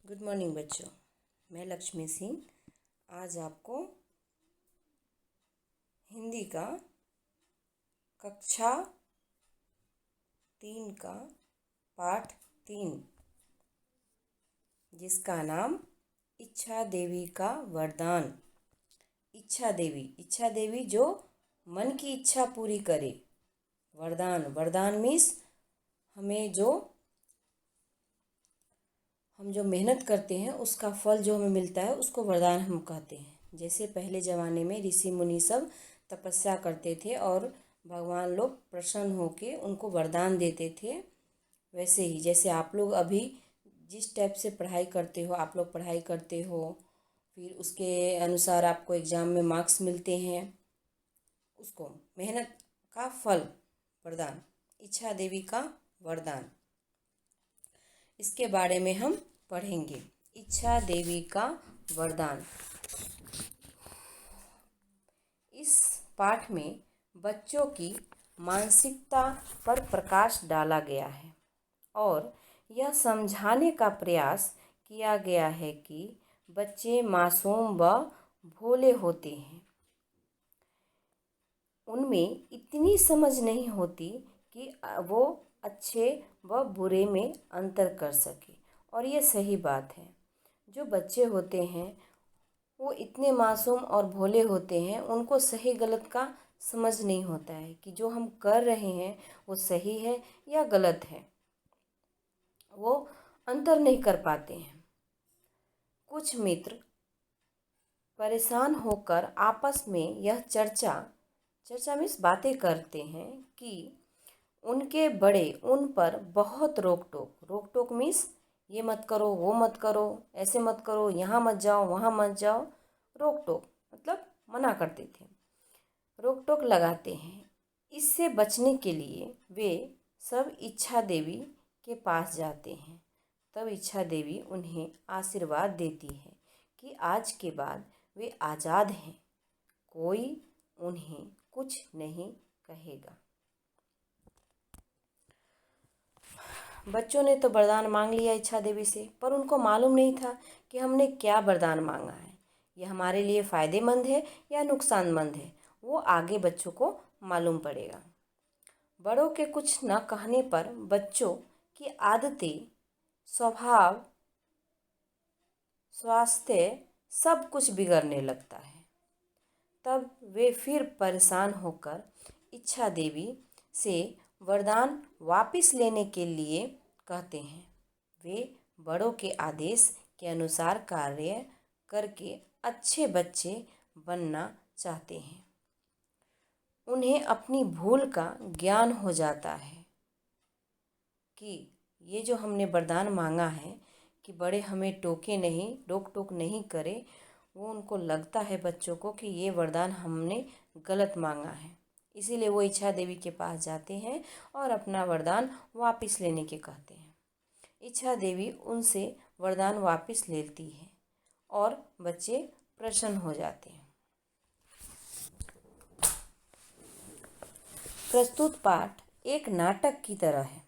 Good morning बच्चों। मैं लक्ष्मी सिंह आज आपको हिंदी का कक्षा 3 का पाठ 3 जिसका नाम इच्छा देवी का वरदान। इच्छा देवी जो मन की इच्छा पूरी करे। वरदान मीन्स हम जो मेहनत करते हैं उसका फल जो हमें मिलता है उसको वरदान हम कहते हैं। जैसे पहले ज़माने में ऋषि मुनि सब तपस्या करते थे और भगवान लोग प्रसन्न होके उनको वरदान देते थे, वैसे ही जैसे आप लोग अभी जिस टाइप से पढ़ाई करते हो, आप लोग पढ़ाई करते हो, फिर उसके अनुसार आपको एग्ज़ाम में मार्क्स मिलते हैं, उसको मेहनत का फल वरदान, इच्छा देवी का वरदान, इसके बारे में हम पढ़ेंगे। इच्छा देवी का वरदान। इस पाठ में बच्चों की मानसिकता पर प्रकाश डाला गया है और यह समझाने का प्रयास किया गया है कि बच्चे मासूम व भोले होते हैं। उनमें इतनी समझ नहीं होती कि वो अच्छे व बुरे में अंतर कर सके, और ये सही बात है। जो बच्चे होते हैं वो इतने मासूम और भोले होते हैं, उनको सही गलत का समझ नहीं होता है कि जो हम कर रहे हैं वो सही है या गलत है, वो अंतर नहीं कर पाते हैं। कुछ मित्र परेशान होकर आपस में यह चर्चा मीन्स बातें करते हैं कि उनके बड़े उन पर बहुत रोक टोक मीन्स ये मत करो, वो मत करो, ऐसे मत करो, यहाँ मत जाओ, वहाँ मत जाओ। रोक टोक मतलब मना करते थे, रोक टोक लगाते हैं। इससे बचने के लिए वे सब इच्छा देवी के पास जाते हैं। तब इच्छा देवी उन्हें आशीर्वाद देती है कि आज के बाद वे आज़ाद हैं, कोई उन्हें कुछ नहीं कहेगा। बच्चों ने तो वरदान मांग लिया इच्छा देवी से, पर उनको मालूम नहीं था कि हमने क्या वरदान मांगा है, ये हमारे लिए फ़ायदेमंद है या नुकसानमंद है, वो आगे बच्चों को मालूम पड़ेगा। बड़ों के कुछ न कहने पर बच्चों की आदतें, स्वभाव, स्वास्थ्य सब कुछ बिगड़ने लगता है। तब वे फिर परेशान होकर इच्छा देवी से वरदान वापस लेने के लिए कहते हैं। वे बड़ों के आदेश के अनुसार कार्य करके अच्छे बच्चे बनना चाहते हैं। उन्हें अपनी भूल का ज्ञान हो जाता है कि ये जो हमने वरदान मांगा है कि बड़े हमें टोके नहीं, रोक टोक नहीं करे, वो उनको लगता है बच्चों को कि ये वरदान हमने गलत मांगा है। इसीलिए वो इच्छा देवी के पास जाते हैं और अपना वरदान वापस लेने के कहते हैं। इच्छा देवी उनसे वरदान वापस लेती है और बच्चे प्रसन्न हो जाते हैं। प्रस्तुत पाठ एक नाटक की तरह है।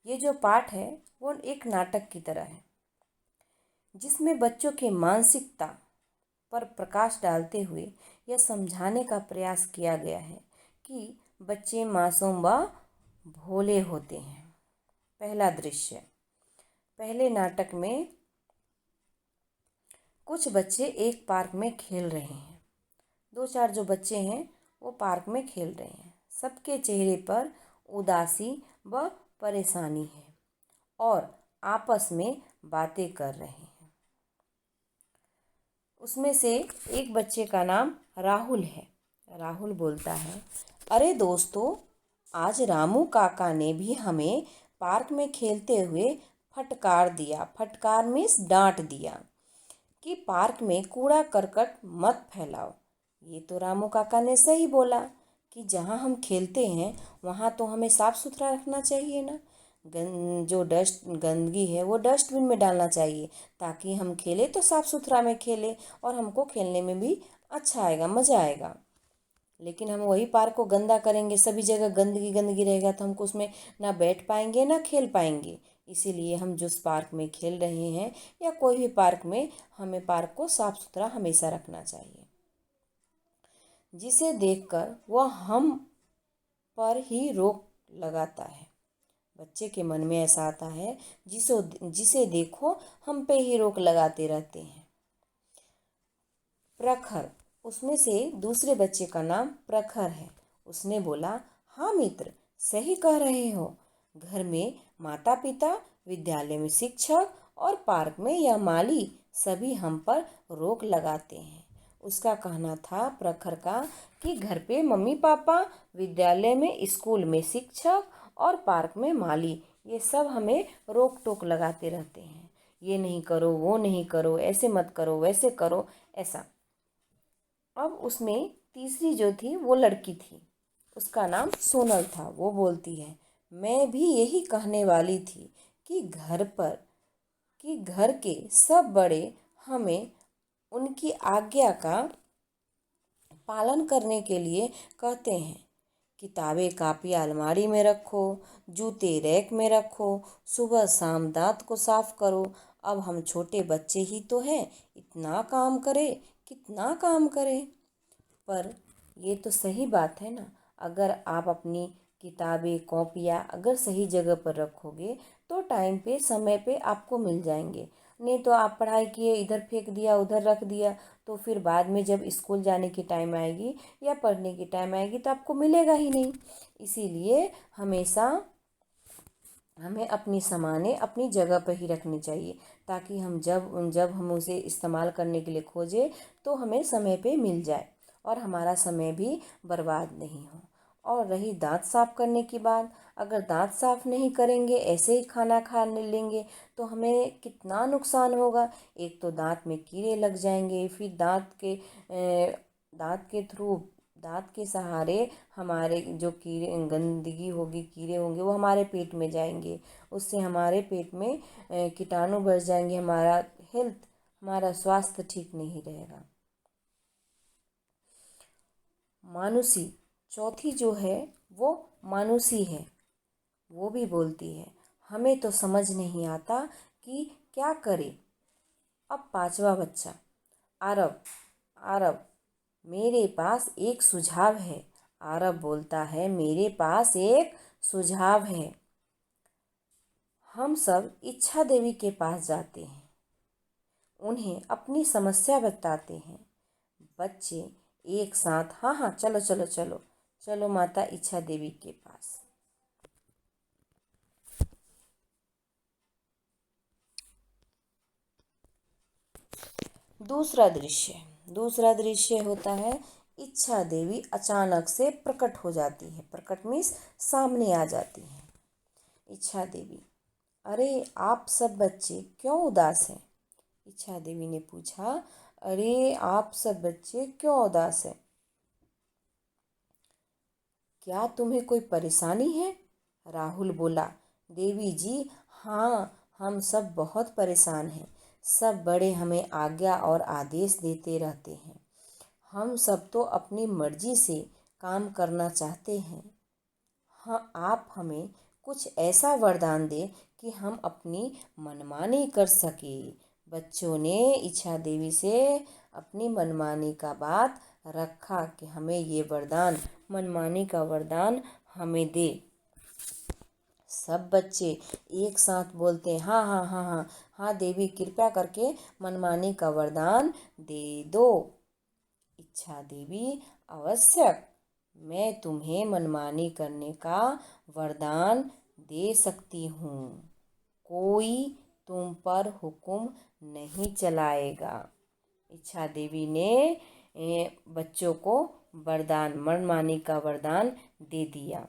ये जो पाठ है वो एक नाटक की तरह है, जिसमें बच्चों की मानसिकता पर प्रकाश डालते हुए यह समझाने का प्रयास किया गया है कि बच्चे मासूम व भोले होते हैं। पहला दृश्य। पहले नाटक में कुछ बच्चे एक पार्क में खेल रहे हैं। 2-4 जो बच्चे हैं वो पार्क में खेल रहे हैं। सबके चेहरे पर उदासी व परेशानी है और आपस में बातें कर रहे हैं। उसमें से एक बच्चे का नाम राहुल है। राहुल बोलता है, अरे दोस्तों, आज रामू काका ने भी हमें पार्क में खेलते हुए फटकार दिया। फटकार मीन्स डांट दिया कि पार्क में कूड़ा करकट मत फैलाओ। ये तो रामू काका ने सही बोला कि जहाँ हम खेलते हैं वहाँ तो हमें साफ़ सुथरा रखना चाहिए ना। जो गंदगी है वो डस्टबिन में डालना चाहिए, ताकि हम खेले तो साफ़ सुथरा में खेले और हमको खेलने में भी अच्छा आएगा, मज़ा आएगा। लेकिन हम वही पार्क को गंदा करेंगे, सभी जगह गंदगी रहेगा, तो हमको उसमें ना बैठ पाएंगे ना खेल पाएंगे। इसीलिए हम जिस पार्क में खेल रहे हैं या कोई भी पार्क में, हमें पार्क को साफ सुथरा हमेशा रखना चाहिए, जिसे देखकर वह हम पर ही रोक लगाता है। बच्चे के मन में ऐसा आता है, जिसे देखो हम पे ही रोक लगाते रहते हैं। प्रखर, उसमें से दूसरे बच्चे का नाम प्रखर है। उसने बोला, हाँ मित्र, सही कह रहे हो। घर में माता पिता, विद्यालय में शिक्षक और पार्क में यह माली सभी हम पर रोक लगाते हैं। उसका कहना था, प्रखर का, कि घर पे मम्मी पापा, विद्यालय में, स्कूल में शिक्षक और पार्क में माली, ये सब हमें रोक टोक लगाते रहते हैं। ये नहीं करो, वो नहीं करो, ऐसे मत करो, वैसे करो, ऐसा। अब उसमें तीसरी जो थी वो लड़की थी, उसका नाम सोनल था। वो बोलती है, मैं भी यही कहने वाली थी कि घर के सब बड़े हमें उनकी आज्ञा का पालन करने के लिए कहते हैं। किताबें कापियाँ अलमारी में रखो, जूते रैक में रखो, सुबह शाम दांत को साफ करो। अब हम छोटे बच्चे ही तो हैं, इतना काम करें, कितना काम करें। पर ये तो सही बात है ना। अगर आप अपनी किताबें कॉपियाँ अगर सही जगह पर रखोगे तो टाइम पे, समय पे आपको मिल जाएंगे। नहीं तो आप पढ़ाई किए, इधर फेंक दिया, उधर रख दिया, तो फिर बाद में जब स्कूल जाने की टाइम आएगी या पढ़ने की टाइम आएगी तो आपको मिलेगा ही नहीं। इसीलिए हमेशा हमें अपनी सामानें अपनी जगह पर ही रखनी चाहिए, ताकि हम जब हम उसे इस्तेमाल करने के लिए खोजें तो हमें समय पे मिल जाए और हमारा समय भी बर्बाद नहीं हो। और रही दांत साफ करने की बात, अगर दांत साफ नहीं करेंगे, ऐसे ही खाना खा लेंगे तो हमें कितना नुकसान होगा। एक तो दांत में कीड़े लग जाएंगे, फिर दांत के थ्रू, दांत के सहारे हमारे जो कीड़े, गंदगी होगी, कीड़े होंगे, वो हमारे पेट में जाएंगे। उससे हमारे पेट में कीटाणु बढ़ जाएंगे, हमारा स्वास्थ्य ठीक नहीं रहेगा। मानुषी, चौथी जो है वो मानुषी है। वो भी बोलती है, हमें तो समझ नहीं आता कि क्या करे। अब पांचवा बच्चा, आरव। आरव, मेरे पास एक सुझाव है। आरव बोलता है, मेरे पास एक सुझाव है। हम सब इच्छा देवी के पास जाते हैं, उन्हें अपनी समस्या बताते हैं। बच्चे एक साथ, हाँ हाँ, चलो चलो चलो चलो माता इच्छा देवी के पास। दूसरा दृश्य होता है, इच्छा देवी अचानक से प्रकट हो जाती है। प्रकट मीन्स सामने आ जाती है। इच्छा देवी, अरे आप सब बच्चे क्यों उदास हैं? इच्छा देवी ने पूछा, अरे आप सब बच्चे क्यों उदास हैं? क्या तुम्हें कोई परेशानी है? राहुल बोला, देवी जी, हाँ, हम सब बहुत परेशान हैं। सब बड़े हमें आज्ञा और आदेश देते रहते हैं। हम सब तो अपनी मर्जी से काम करना चाहते हैं। हाँ, आप हमें कुछ ऐसा वरदान दें कि हम अपनी मनमानी कर सकें। बच्चों ने इच्छा देवी से अपनी मनमानी का बात रखा कि हमें ये वरदान, मनमानी का वरदान हमें दे। सब बच्चे एक साथ बोलते हैं, हाँ हाँ हाँ हाँ हाँ देवी, कृपया करके मनमानी का वरदान दे दो। इच्छा देवी, आवश्यक, मैं तुम्हें मनमानी करने का वरदान दे सकती हूँ। कोई तुम पर हुक्म नहीं चलाएगा। इच्छा देवी ने बच्चों को वरदान, मनमानी का वरदान दे दिया।